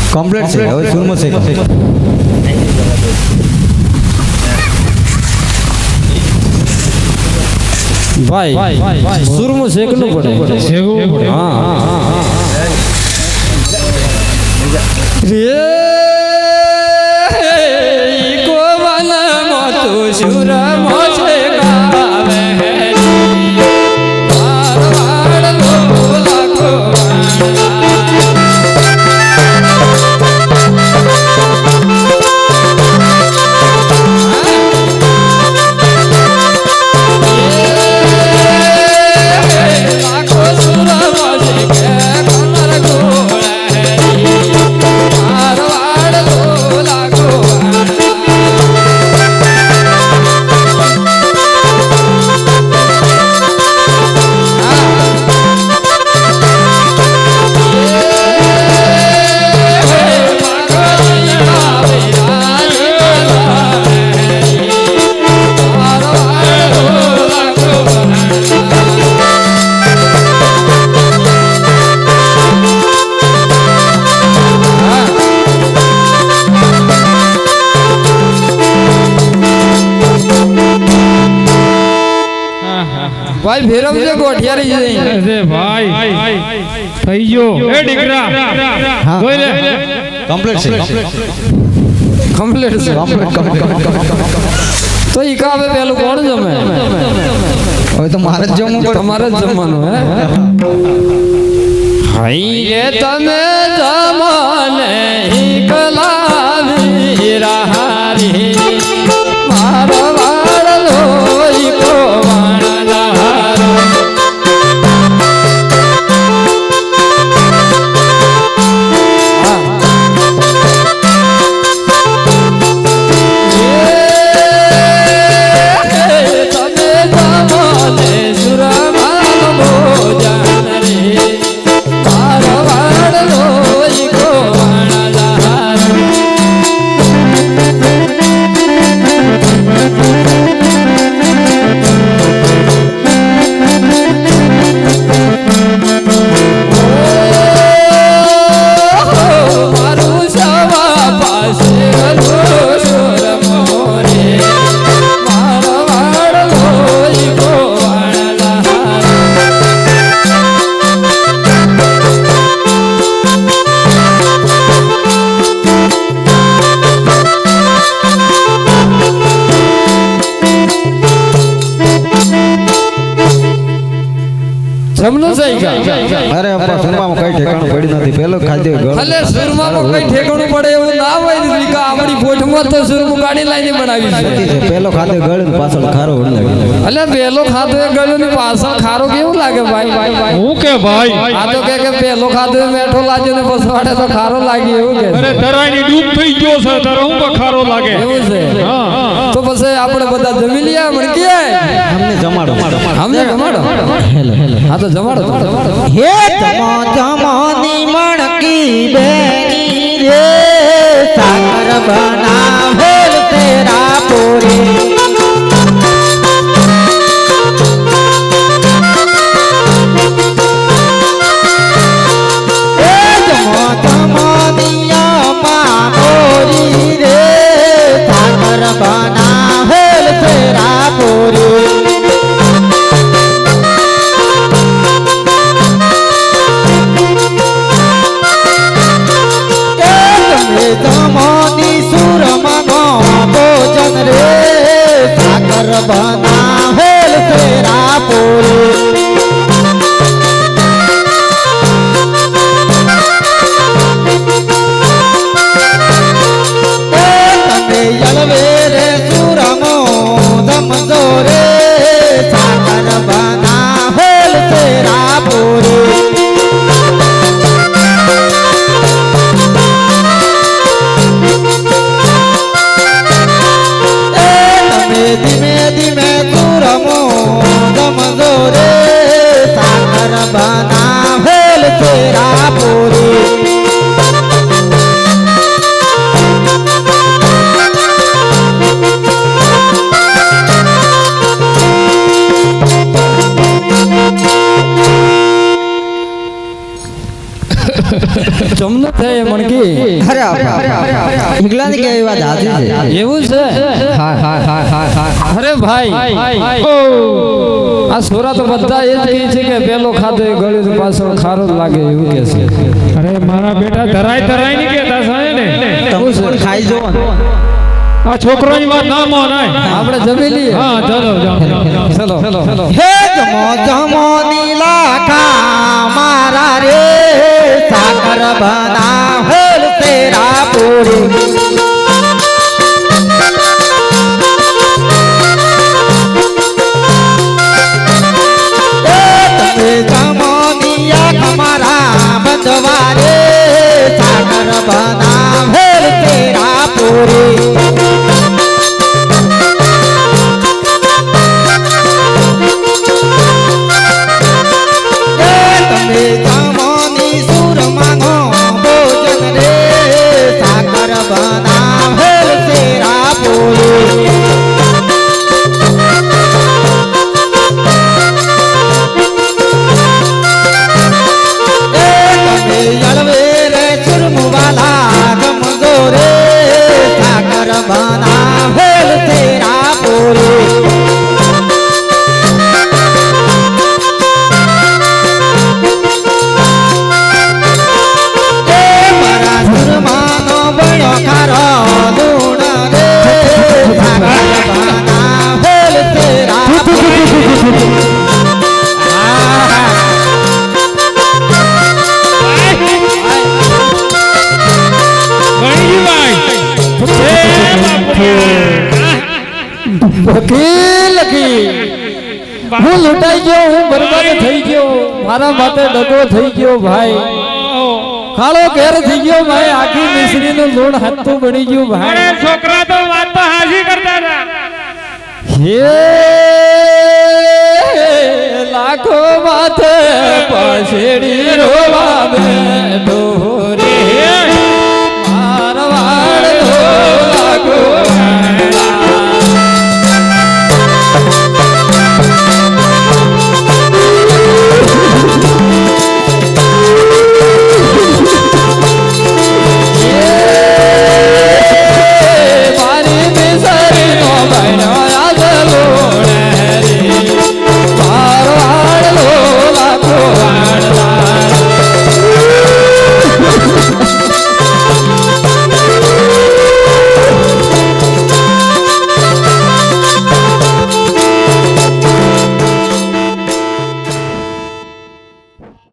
complete છે હવે સુરમો છે ભાઈ સુરમો શેકનું પડે હા રે ગોવન મોતુ સુરમો શેકાવે ભાઈ ફેરવ છે ગોઠિયારી જઈ અરે ભાઈ થઈ ગયો એ દીકરા જોઈ લે કમ્પ્લીટ છે કમ્પ્લીટ છે તો ઈ કાવે પેલું કોણ જમે હવે તો મારે જ જમવું પડે તમારે જ જમવાનું હે હાઈ તમે જમાને એકલાવી રહારી મારો વાળલો ઈ જમનું સહી કા અરે આપા સુરમામાં કઈ ઠેકાણું પડી નથી પેલો ખાધે ગળ ભલે સુરમામાં કઈ ઠેકાણું પડે એવું ના હોય લીકા આપણી પોઠમાં તો સુરમું કાઢી લાઈને બનાવી છે પેલો ખાધે ગળ ને પાછળ ખારો લાગે અલે પેલો ખાધો એ ગળ્યો ને પાછળ ખારો કેવું લાગે ભાઈ હું કે ભાઈ આ તો કે પેલો ખાધો એ મેઠો લાગ્યો ને પછી વાડે તો ખારો લાગ્યો એવું કે અરે તરાઈની ડૂબ થઈ ગયો છે તારો હું ખારો લાગે એવું છે હા તો પછી આપણે બધા જમી લીયા મણકી અમને જમાડો અમને જમાડો હા તો જમાડો હે તમો તમોની મણકી બેની રે સાકર બનાવેલ તેરા પૂરી હે તમો તમોની મામોરી રે સાકર બનાવેલ તેરા પૂરી તમોની સુરમનો ભોજન રે સાકર બનાવેલ તેરા પૂરી તમે યલવે રે સુરમો દમજો રે સાકર બનાવેલ તેરા પૂરી ધીમે ધીમે સુરમો દમજો રે જમનો થાય મણકી અરે ઈગલાની કેવી વાત હાજી છે એવું છે હા હા હા હા હા અરે ભાઈ આ સોરા તો બધા એ જ કહે છે કે પેલો ખાધો એ ગળ્યો તો પાછળ ખારો જ લાગે એવું કે છે અરે મારા બેટા ધરાય નહીં કેતા સાહેબ ને તમે શું ખાઈ જોવો ને આ છોકરોની વાત ના માનાય આપણે જમી લઈએ હા ચલો ચલો ચલો હે જમો જમો નીલાખા મારા રે સાકર બના હોલ તેરા પૂરી તમે જમો નિયા મારા બંધવારે સાકર બના હોલ તેરા પૂરી વકીલ હું લૂંટાઈ ગયો હું બરબાદ થઈ ગયો મારા માટે ડગો થઈ ગયો ભાઈ કાળો ઘેર થઈ ગયો ભાઈ આખી મિશ્રી નું લૂણ હાથું બની ગયું અરે ભાઈ છોકરા તો વાત તો હાજી કરતા હતા હે લાખો માથે પછેડી રોવા બેઠો